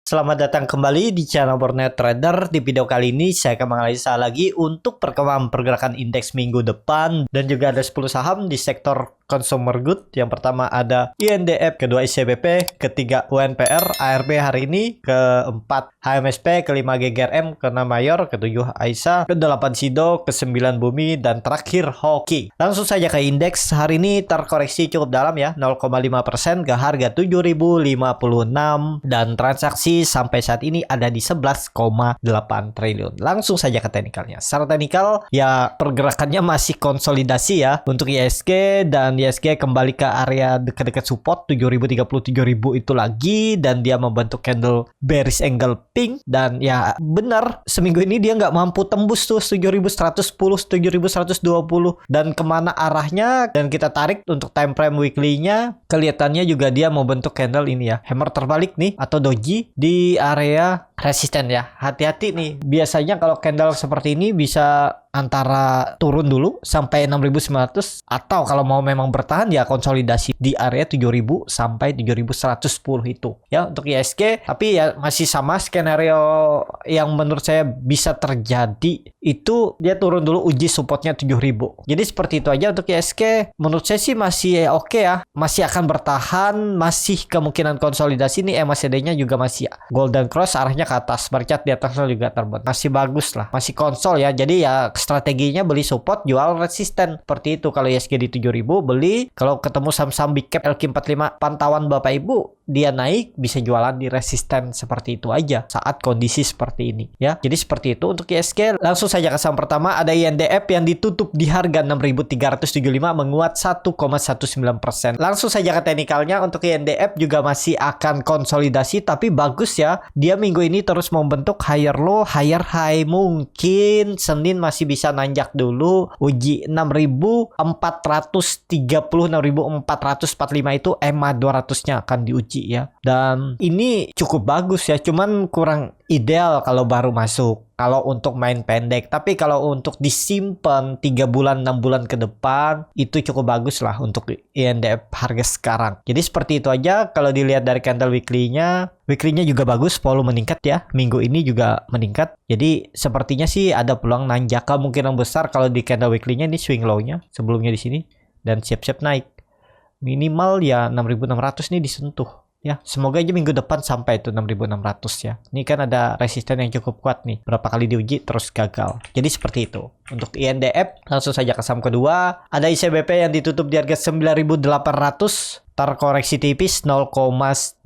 Selamat datang kembali di channel Bornet Trader. Di video kali ini saya akan menganalisa lagi untuk perkembangan pergerakan indeks minggu depan dan juga ada 10 saham di sektor consumer good. Yang pertama ada INDF, kedua ICBP, ketiga UNPR, ARB hari ini, keempat HMSP, kelima GGRM, keenam Mayor, ketujuh Aisyah, kedelapan Sido, kesembilan Bumi, dan terakhir Hoki. Langsung saja ke indeks. Hari ini terkoreksi cukup dalam ya, 0,5% ke harga 7.056 dan transaksi sampai saat ini ada di 11,8 triliun. Langsung saja ke teknikalnya. Secara teknikal ya pergerakannya masih konsolidasi ya untuk ISG, dan ISG kembali ke area dekat-dekat support 7.030 7.000 itu lagi, dan dia membentuk candle bearish angle pink, dan ya benar seminggu ini dia nggak mampu tembus tuh 7.110 7.120 dan kemana arahnya. Dan kita tarik untuk time frame weekly-nya, kelihatannya juga dia mau bentuk candle ini ya, hammer terbalik nih atau doji di area resisten ya. Hati-hati nih, biasanya kalau candle seperti ini bisa antara turun dulu sampai 6.900, atau kalau mau memang bertahan ya konsolidasi di area 7.000 sampai 7.110 itu ya untuk ISG. Tapi ya masih sama skenario yang menurut saya bisa terjadi, itu dia turun dulu uji supportnya 7.000. Jadi seperti itu aja untuk ISG. Menurut saya sih masih oke ya, masih akan bertahan, masih kemungkinan konsolidasi nih. MACD-nya juga masih golden cross, arahnya ke atas, bercat di atasnya juga terbang, masih bagus lah, masih konsol ya. Jadi ya strateginya beli support, jual resisten, seperti itu. Kalau ISG di 7.000 beli, kalau ketemu saham-saham big cap LQ45 pantauan Bapak Ibu dia naik, bisa jualan di resisten, seperti itu aja saat kondisi seperti ini ya. Jadi seperti itu untuk ISG. Langsung saja ke saham pertama, ada INDF yang ditutup di harga 6.375, menguat 1,19%. Langsung saja ke teknikalnya. Untuk INDF juga masih akan konsolidasi, tapi bagus ya, dia minggu ini terus membentuk higher low higher high. Mungkin Senin masih bisa nanjak dulu uji 6.430 6.445 itu EMA 200-nya akan diuji ya. Dan ini cukup bagus ya, cuman kurang ideal kalau baru masuk, kalau untuk main pendek. Tapi kalau untuk disimpan 3 bulan 6 bulan ke depan itu cukup bagus lah untuk INDF harga sekarang. Jadi seperti itu aja. Kalau dilihat dari candle weekly-nya juga bagus, volume meningkat ya, minggu ini juga meningkat. Jadi sepertinya sih ada peluang nanjak, kemungkinan besar kalau di candle weekly-nya ini swing low-nya sebelumnya di sini, dan siap-siap naik minimal ya 6.600 nih disentuh ya. Semoga aja minggu depan sampai itu 6.600 ya. Ini kan ada resisten yang cukup kuat nih, berapa kali diuji terus gagal. Jadi seperti itu untuk INDF. Langsung saja ke saham kedua, ada ICBP yang ditutup di harga 9.800, terkoreksi tipis 0,25%.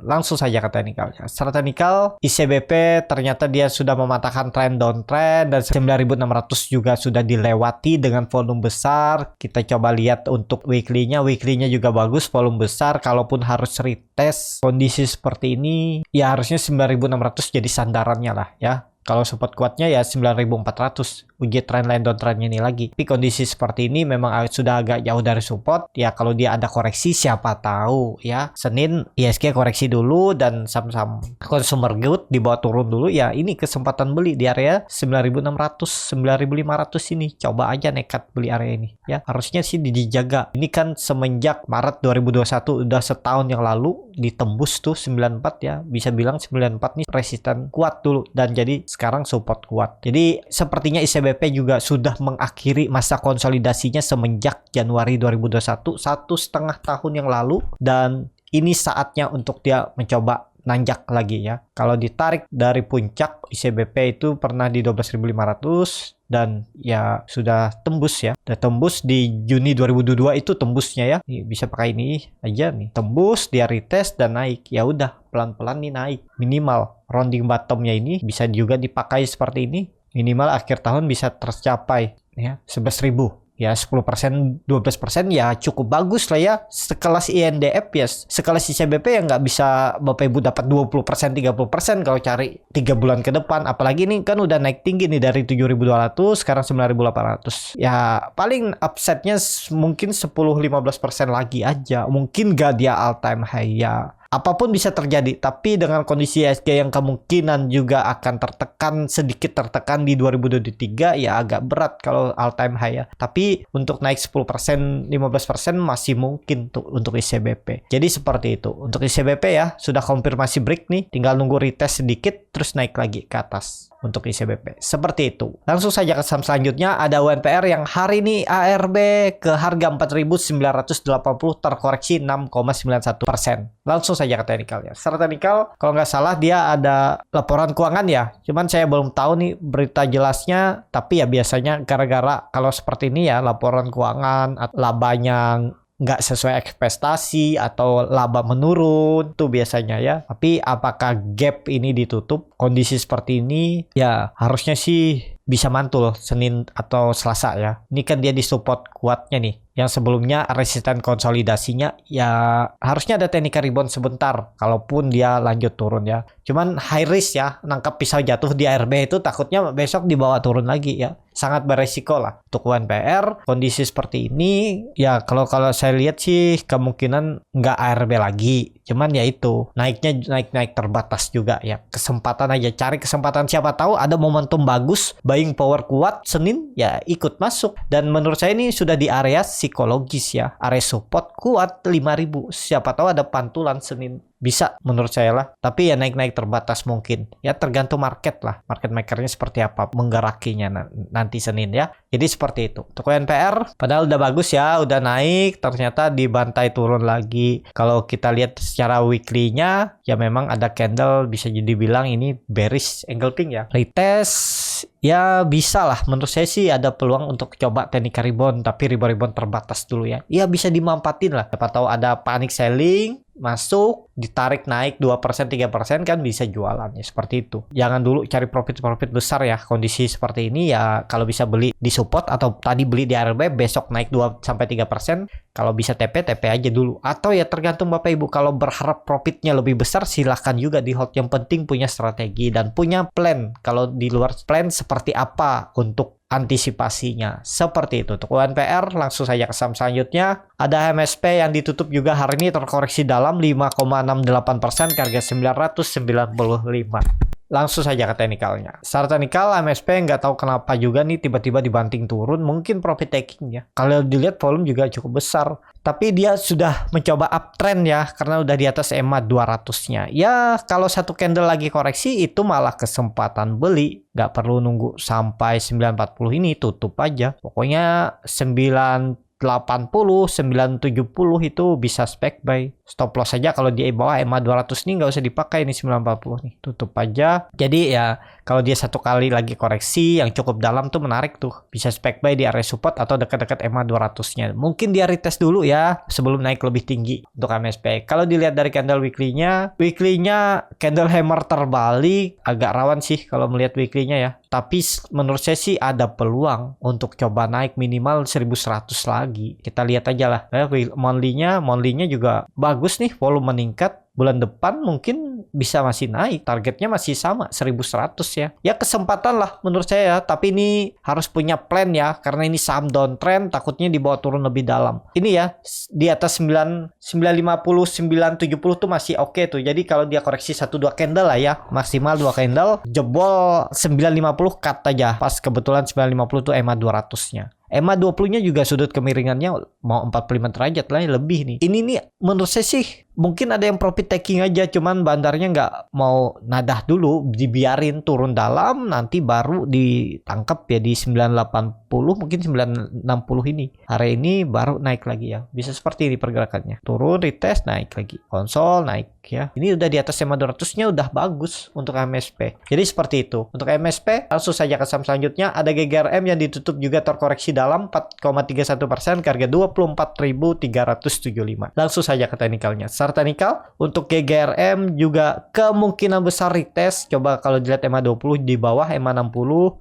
Langsung saja ke teknikalnya. Secara teknikal ICBP ternyata dia sudah mematahkan tren downtrend, dan 9.600 juga sudah dilewati dengan volume besar. Kita coba lihat untuk weekly-nya juga bagus, volume besar. Kalaupun harus retest kondisi seperti ini ya harusnya 9.600 jadi sandarannya lah ya. Kalau support kuatnya ya 9.400, uji trend line downtrendnya ini lagi. Tapi kondisi seperti ini memang sudah agak jauh dari support ya. Kalau dia ada koreksi siapa tahu ya. Senin ISG koreksi dulu, dan saham-saham consumer good dibawa turun dulu ya. Ini kesempatan beli di area 9.600 9.500 ini. Coba aja nekat beli area ini ya. Harusnya sih dijaga. Ini kan semenjak Maret 2021, udah setahun yang lalu ditembus tuh 94 ya. Bisa bilang 94 nih resisten kuat dulu, dan jadi sekarang support kuat. Jadi sepertinya ICBP juga sudah mengakhiri masa konsolidasinya semenjak Januari 2021, 1,5 tahun yang lalu, dan ini saatnya untuk dia mencoba nanjak lagi ya. Kalau ditarik dari puncak, ICBP itu pernah di 12.500 dan ya sudah tembus ya. Udah tembus di Juni 2022 itu tembusnya ya. Nih, bisa pakai ini aja nih. Tembus, dia retest dan naik. Ya udah, pelan-pelan nih naik. Minimal rounding bottomnya ini bisa juga dipakai seperti ini. Minimal akhir tahun bisa tercapai ya 11.000. Ya 10% 12% ya cukup bagus lah ya. Sekelas INDF ya, sekelas ICBP yang nggak bisa Bapak Ibu dapat 20% 30% kalau cari 3 bulan ke depan. Apalagi ini kan udah naik tinggi nih dari 7.200 sekarang 9.800. Ya paling upsetnya mungkin 10-15% lagi aja. Mungkin gak dia all time high ya. apapun bisa terjadi, tapi dengan kondisi IHSG yang kemungkinan juga akan sedikit tertekan di 2023 ya agak berat kalau all time high ya. Tapi untuk naik 10%, 15% masih mungkin tuh untuk ICBP. Jadi seperti itu. Untuk ICBP ya sudah konfirmasi break nih, tinggal nunggu retest sedikit terus naik lagi ke atas untuk ICBP. Seperti itu. Langsung saja ke saham selanjutnya, ada UNPR yang hari ini ARB ke harga 4.980 terkoreksi 6,91%. Langsung saja ke teknikalnya. Secara teknikal, kalau nggak salah dia ada laporan keuangan ya. Cuman saya belum tahu nih berita jelasnya, tapi ya biasanya gara-gara kalau seperti ini ya laporan keuangan, labanya nggak sesuai ekspektasi atau laba menurun tuh biasanya ya. Tapi apakah gap ini ditutup kondisi seperti ini ya harusnya sih bisa mantul Senin atau Selasa ya. Ini kan dia disupport kuatnya nih. Yang sebelumnya resisten konsolidasinya ya harusnya ada technical rebound sebentar kalaupun dia lanjut turun ya. Cuman high risk ya, nangkap pisau jatuh di ARB itu takutnya besok dibawa turun lagi ya. Sangat beresiko lah untuk UNPR. Kondisi seperti ini ya kalau saya lihat sih kemungkinan nggak ARB lagi. Cuman ya itu naiknya naik terbatas juga ya. Kesempatan aja, cari kesempatan, siapa tahu ada momentum bagus, buying power kuat Senin ya ikut masuk. Dan menurut saya ini sudah di area psikologis ya, area support kuat 5.000. Siapa tahu ada pantulan Senin. Bisa menurut saya lah, tapi ya naik-naik terbatas mungkin ya, tergantung market lah, market makernya seperti apa menggerakinya nanti Senin ya. Jadi seperti itu untuk UNPR, padahal udah bagus ya, udah naik, ternyata dibantai turun lagi. Kalau kita lihat secara weekly-nya ya memang ada candle bisa jadi bilang ini bearish engulfing ya. Retest ya bisa lah, menurut saya sih ada peluang untuk coba technical rebound, tapi rebound terbatas dulu ya. Ya bisa dimanfaatin lah, siapa tahu ada panic selling masuk, ditarik naik 2%, 3% kan bisa jualan ya, seperti itu. Jangan dulu cari profit besar ya, kondisi seperti ini ya. Kalau bisa beli di support atau tadi beli di ARB, besok naik 2-3%, kalau bisa TP aja dulu. Atau ya tergantung Bapak Ibu, kalau berharap profitnya lebih besar silahkan juga di hold. Yang penting punya strategi dan punya plan. Kalau di luar plan seperti apa untuk antisipasinya, seperti itu. Untuk UNPR langsung saja ke saham selanjutnya, ada MSP yang ditutup juga hari ini terkoreksi dalam 5,68% ke harga 995. Langsung saja ke teknikalnya. Secara teknikal MSP nggak tahu kenapa juga nih tiba-tiba dibanting turun, mungkin profit taking ya. Kalau dilihat volume juga cukup besar, tapi dia sudah mencoba uptrend ya, karena udah di atas EMA 200-nya. Ya kalau satu candle lagi koreksi itu malah kesempatan beli. Nggak perlu nunggu sampai 940 ini, tutup aja. Pokoknya 980, 970 itu bisa spec buy. Stop loss saja kalau di bawah EMA 200 nih nggak usah dipakai, ini 940 nih, tutup aja. Jadi ya kalau dia satu kali lagi koreksi yang cukup dalam tuh menarik tuh, bisa spec buy di area support atau dekat-dekat EMA 200-nya. Mungkin dia retest dulu ya sebelum naik lebih tinggi untuk MSP. Kalau dilihat dari candle weekly-nya candle hammer terbalik, agak rawan sih kalau melihat weekly-nya ya. Tapi menurut saya sih ada peluang untuk coba naik minimal 1100 lagi. Kita lihat aja lah. Monthly-nya juga bagus nih, volume meningkat. Bulan depan mungkin bisa masih naik. Targetnya masih sama 1100 ya. Ya kesempatan lah menurut saya, tapi ini harus punya plan ya, karena ini saham downtrend, takutnya dibawa turun lebih dalam. Ini ya di atas 950, 970 tuh masih oke tuh. Jadi kalau dia koreksi 1-2 candle lah ya, maksimal 2 candle, jebol 950 cut aja. Pas kebetulan 950 tuh EMA 200-nya. EMA 20-nya juga sudut kemiringannya mau 45 derajat lah, lebih nih. Ini nih menurut saya sih mungkin ada yang profit taking aja, cuman bandarnya nggak mau nadah dulu, dibiarin turun dalam, nanti baru ditangkap ya di 980, mungkin 960 ini. Hari ini baru naik lagi ya. Bisa seperti ini pergerakannya. Turun, retest, naik lagi. Konsol, naik ya. Ini udah di atas EMA 200-nya udah bagus untuk MSP. Jadi seperti itu. Untuk MSP, langsung saja ke saham selanjutnya, ada GGRM yang ditutup juga terkoreksi dalam 4,31% ke harga 24.375. Langsung saja ke teknikalnya. Secara teknikal untuk GGRM juga kemungkinan besar retest. Coba kalau dilihat EMA 20 di bawah, EMA 60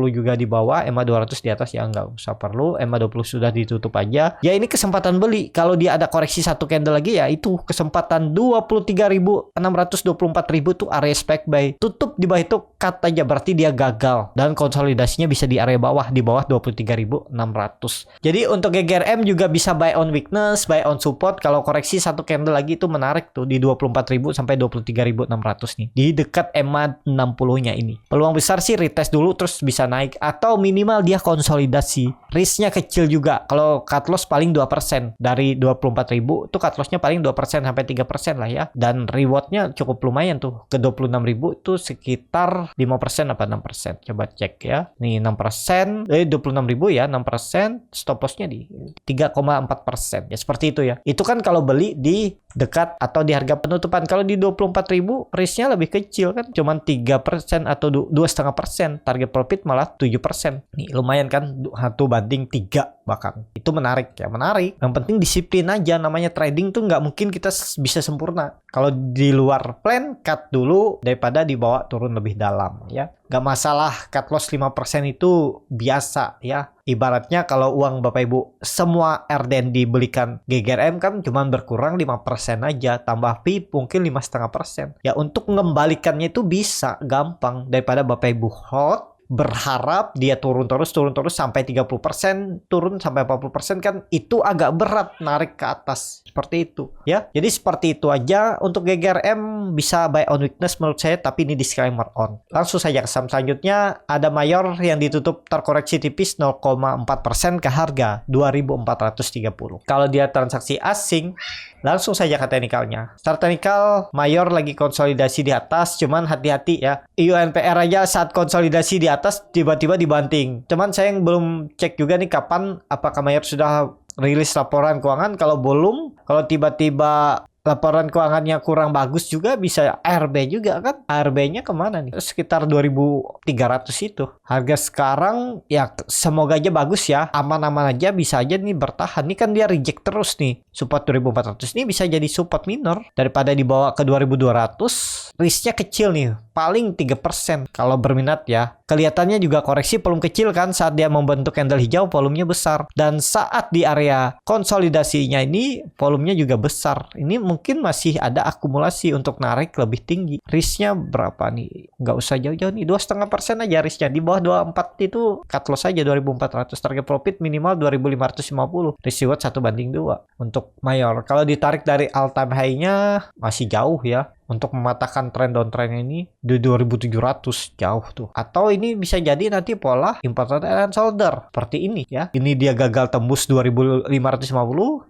juga di bawah, EMA 200 di atas ya nggak usah perlu. EMA 20 sudah ditutup aja. Ya ini kesempatan beli. Kalau dia ada koreksi satu candle lagi ya itu kesempatan 23.624.000 tuh area spec buy. Tutup di bawah itu cut aja, berarti dia gagal dan konsolidasinya bisa di area bawah, di bawah 23.600. Jadi untuk GGRM juga bisa buy on weakness, buy on support. Kalau koreksi satu candle lagi lagi itu menarik tuh di 24.000 sampai 23.600 nih. Di dekat EMA 60-nya ini. Peluang besar sih retest dulu terus bisa naik atau minimal dia konsolidasi. Risknya kecil juga. Kalau cut loss paling 2% dari 24.000 tuh cut lossnya paling 2% sampai 3% lah ya. Dan rewardnya cukup lumayan tuh. Ke 26.000 itu sekitar 5% apa 6%. Coba cek ya. Nih 6%, 26.000 ya, 6%, stop lossnya di 3,4%. Ya seperti itu ya. Itu kan kalau beli di dekat atau di harga penutupan. Kalau di 24.000 risknya lebih kecil kan, cuman 3% atau 2,5%. Target profit malah 7%. Nih lumayan kan, 1 banding 3 bahkan. Itu menarik ya, menarik. Yang penting disiplin aja, namanya trading tuh nggak mungkin kita bisa sempurna. Kalau di luar plan, cut dulu daripada dibawa turun lebih dalam ya. Gak masalah, cut loss 5% itu biasa ya. Ibaratnya kalau uang Bapak Ibu semua RDN dibelikan GGRM kan cuma berkurang 5% aja. Tambah fee mungkin 5,5%. Ya untuk mengembalikannya itu bisa gampang daripada Bapak Ibu hold berharap dia turun terus sampai 30%, turun sampai 40% kan itu agak berat narik ke atas seperti itu ya. Jadi seperti itu aja untuk GGRM, bisa buy on weakness menurut saya, tapi ini disclaimer on. Langsung saja ke saham selanjutnya, ada Mayor yang ditutup terkoreksi tipis 0,4% ke harga 2.430. Kalau dia transaksi asing, langsung saja ke teknikalnya. Start teknikal, Mayor lagi konsolidasi di atas, cuman hati-hati ya. IUNPR aja saat konsolidasi di atas tiba-tiba dibanting. Cuman saya yang belum cek juga nih kapan, apakah Mayor sudah rilis laporan keuangan. Kalau belum, kalau tiba-tiba laporan keuangannya kurang bagus juga bisa ARB juga kan. ARB-nya kemana nih? Sekitar 2.300 itu. Harga sekarang ya semoga aja bagus ya. Aman-aman aja, bisa aja nih bertahan. Ini kan dia reject terus nih. Support 2.400 ini bisa jadi support minor. Daripada dibawa ke 2.200, risknya kecil nih. Paling 3% kalau berminat ya. Kelihatannya juga koreksi volume kecil kan saat dia membentuk candle hijau, volumenya besar. Dan saat di area konsolidasinya ini volumenya juga besar. Ini mungkin masih ada akumulasi untuk narik lebih tinggi. Risknya berapa nih? Nggak usah jauh-jauh nih, 2,5% aja risknya. Di bawah 24 itu cut loss aja 2.400. Target profit minimal 2.550. Risk reward 1/2 untuk Mayor. Kalau ditarik dari all time high-nya masih jauh ya. Untuk mematahkan tren downtrend ini di 2.700 jauh tuh. Atau ini bisa jadi nanti pola important and shoulder seperti ini ya. Ini dia gagal tembus 2.550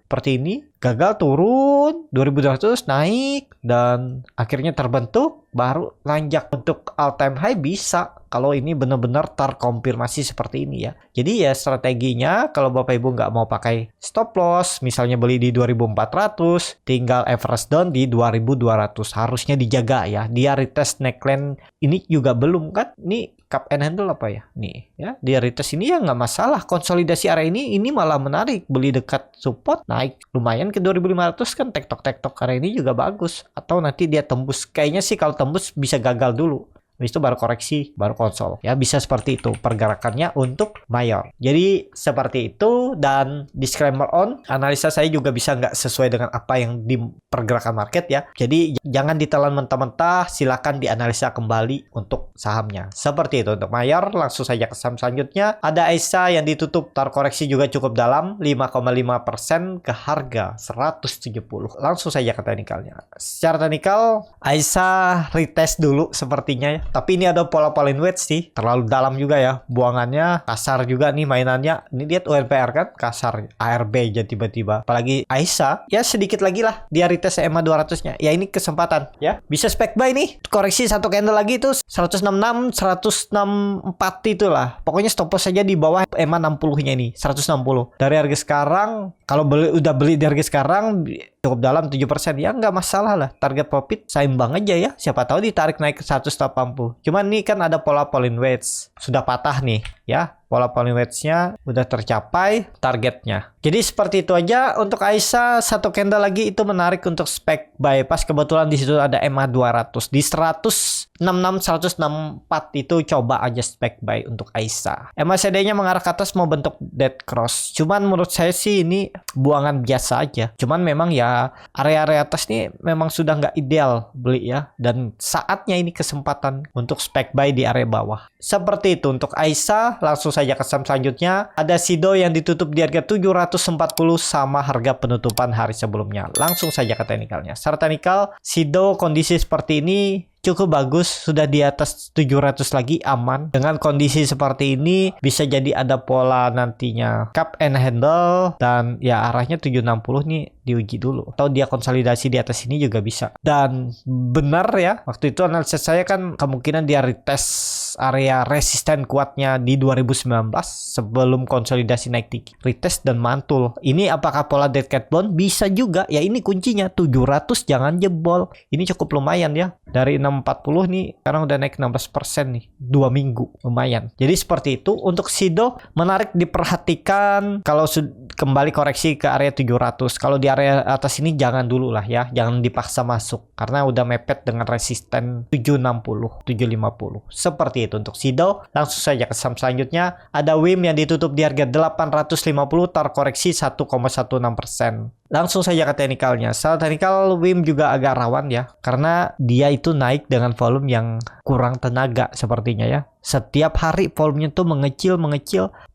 seperti ini, gagal turun 2.200 naik dan akhirnya terbentuk baru lanjak untuk all time high bisa kalau ini benar-benar terkonfirmasi seperti ini ya. Jadi ya strateginya kalau Bapak Ibu nggak mau pakai stop loss, misalnya beli di 2.400, tinggal average down di 2.200. Harusnya dijaga ya. Dia retest neckline ini juga belum kan? Ini cup and handle apa ya? Nih ya, dia retest ini ya nggak masalah. Konsolidasi area ini malah menarik. Beli dekat support naik lumayan ke 2.500 kan, tektok area ini juga bagus. Atau nanti dia tembus. Kayaknya sih kalau tembus bisa gagal dulu. Habis itu baru koreksi, baru konsol. Ya bisa seperti itu pergerakannya untuk Mayor. Jadi seperti itu, dan disclaimer on, analisa saya juga bisa nggak sesuai dengan apa yang di pergerakan market ya. Jadi jangan ditelan mentah-mentah, silakan dianalisa kembali untuk sahamnya. Seperti itu untuk Mayor. Langsung saja ke saham selanjutnya. Ada AISA yang ditutup terkoreksi juga cukup dalam, 5,5% ke harga 170. Langsung saja ke teknikalnya. Secara teknikal, AISA retest dulu sepertinya ya. Tapi ini ada pola wedge sih. Terlalu dalam juga ya. Buangannya kasar juga nih mainannya. Ini lihat UNPR kan kasar. ARB aja tiba-tiba. Apalagi AISA. Ya sedikit lagi lah. Dia retest EMA 200-nya. Ya ini kesempatan ya. Bisa spek buy nih. Koreksi satu candle lagi itu 166, 164 itulah. Pokoknya stop loss saja di bawah EMA 60-nya ini. 160. Dari harga sekarang, kalau udah beli di harga sekarang cukup dalam 7% ya nggak masalah lah. Target profit seimbang aja ya. Siapa tahu ditarik naik ke 180. Cuman nih kan ada pola wedge. Sudah patah nih ya. Pola wedge-nya udah tercapai targetnya. Jadi seperti itu aja untuk AISA. Satu candle lagi itu menarik untuk spek buy. Pas kebetulan di situ ada EMA 200 di 166 164 itu coba aja spek buy untuk AISA. MACD-nya mengarah ke atas mau bentuk dead cross. Cuman menurut saya sih ini buangan biasa aja. Cuman memang ya area-area atas nih memang sudah nggak ideal beli ya. Dan saatnya ini kesempatan untuk spek buy di area bawah. Seperti itu untuk AISA. Langsung saja ke saham selanjutnya. Ada Sido yang ditutup di harga 740 sama harga penutupan hari sebelumnya. Langsung saja ke teknikalnya. Secara teknikal, Sido kondisi seperti ini cukup bagus, sudah di atas 700 lagi, aman. Dengan kondisi seperti ini bisa jadi ada pola nantinya cup and handle, dan ya arahnya 760 nih diuji dulu, atau dia konsolidasi di atas ini juga bisa. Dan benar ya, waktu itu analisa saya kan kemungkinan dia retest area resisten kuatnya di 2019 sebelum konsolidasi naik tinggi, retest dan mantul. Ini apakah pola dead cat bond? Bisa juga ya, ini kuncinya 700 jangan jebol. Ini cukup lumayan ya, dari 640 nih sekarang udah naik 16% nih 2 minggu, lumayan. Jadi seperti itu. Untuk Sido menarik diperhatikan kalau kembali koreksi ke area 700. Kalau di area atas ini jangan dulu lah ya, jangan dipaksa masuk karena udah mepet dengan resisten 760 750. Seperti itu untuk Sido. Langsung saja ke saham selanjutnya. Ada WIM yang ditutup di harga 850 terkoreksi 1,16%. Langsung saja ke teknikalnya. Secara teknikal WIM juga agak rawan ya, karena dia itu naik dengan volume yang kurang tenaga sepertinya ya. Setiap hari volumenya tuh mengecil,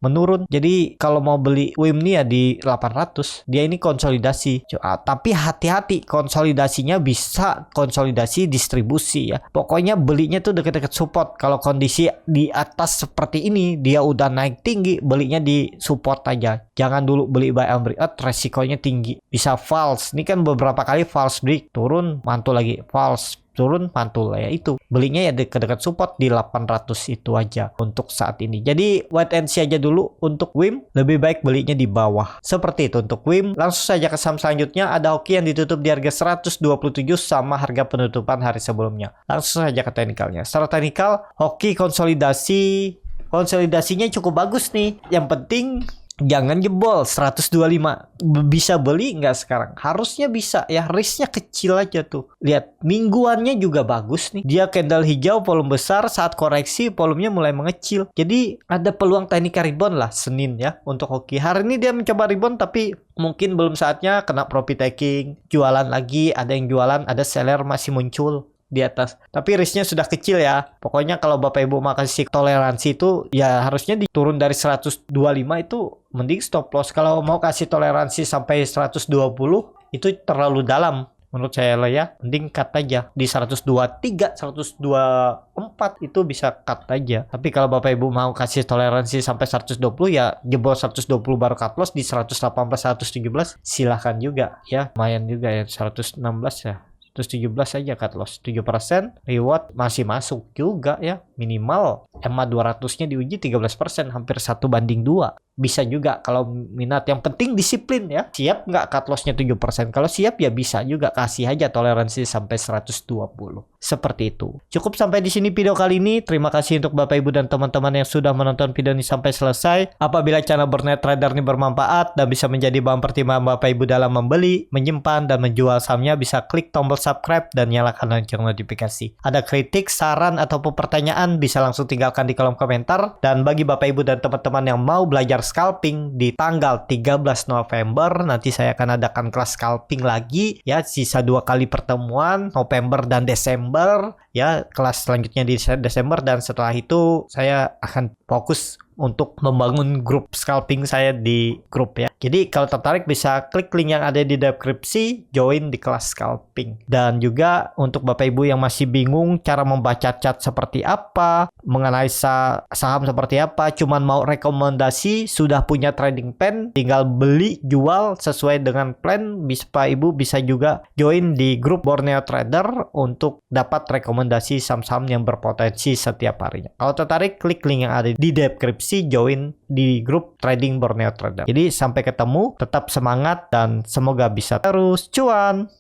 menurun. Jadi kalau mau beli WIM nih ya di 800. Dia ini konsolidasi. Tapi hati-hati, konsolidasinya bisa konsolidasi distribusi ya. Pokoknya belinya tuh deket-deket support. Kalau kondisi di atas seperti ini, dia udah naik tinggi, belinya di support aja. Jangan dulu beli buy and break out, resikonya tinggi. Bisa false. Ini kan beberapa kali false break, turun, mantul lagi, false, turun, mantul ya. Itu belinya ya dekat-dekat support di 800 itu aja untuk saat ini. Jadi wait and see aja dulu untuk WIM, lebih baik belinya di bawah. Seperti itu untuk WIM. Langsung saja ke saham selanjutnya. Ada Hoki yang ditutup di harga 127 sama harga penutupan hari sebelumnya. Langsung saja ke teknikalnya. Secara teknikal, Hoki konsolidasinya cukup bagus nih. Yang penting jangan jebol 125. Bisa beli nggak sekarang? Harusnya bisa ya, risknya kecil aja tuh. Lihat mingguannya juga bagus nih. Dia candle hijau, volume besar, saat koreksi volumenya mulai mengecil. Jadi ada peluang teknikal rebound lah Senin ya untuk Hoki. Hari ini dia mencoba rebound tapi mungkin belum saatnya, kena profit taking, jualan lagi, ada yang jualan, ada seller masih muncul di atas. Tapi risknya sudah kecil ya. Pokoknya kalau Bapak Ibu mau kasih toleransi itu ya harusnya diturun dari 125 itu mending stop loss. Kalau mau kasih toleransi sampai 120 itu terlalu dalam menurut saya lah ya. Mending cut aja di 123, 124 itu bisa cut aja. Tapi kalau Bapak Ibu mau kasih toleransi sampai 120 ya jebol 120 baru cut loss di 118, 117 silahkan juga ya. Lumayan juga ya 116 ya. 117 saja cut loss, 7% reward masih masuk juga ya. Minimal EMA 200-nya diuji 13%, hampir 1:2. Bisa juga kalau minat. Yang penting disiplin ya. Siap nggak cut loss-nya 7%? Kalau siap ya bisa juga kasih aja toleransi sampai 120. Seperti itu. Cukup sampai di sini video kali ini. Terima kasih untuk Bapak Ibu dan teman-teman yang sudah menonton video ini sampai selesai. Apabila channel Bernet Trader ini bermanfaat dan bisa menjadi bahan pertimbangan Bapak Ibu dalam membeli, menyimpan, dan menjual sahamnya, bisa klik tombol subscribe dan nyalakan lonceng notifikasi. Ada kritik, saran, ataupun pertanyaan bisa langsung tinggalkan di kolom komentar. Dan bagi Bapak Ibu dan teman-teman yang mau belajar scalping di tanggal 13 November, nanti saya akan adakan kelas scalping lagi ya, sisa 2 kali pertemuan, November dan Desember ya. Kelas selanjutnya di Desember, dan setelah itu saya akan fokus untuk membangun grup scalping saya di grup ya. Jadi kalau tertarik bisa klik link yang ada di deskripsi, join di kelas scalping. Dan juga untuk Bapak Ibu yang masih bingung cara membaca chart seperti apa, menganalisa saham seperti apa, cuman mau rekomendasi, sudah punya trading plan, tinggal beli jual sesuai dengan plan, Bapak Ibu bisa juga join di grup Borneo Trader untuk dapat rekomendasi saham-saham yang berpotensi setiap harinya. Kalau tertarik klik link yang ada di deskripsi, join di grup trading Borneo Trader. Jadi sampai ketemu, tetap semangat dan semoga bisa terus cuan.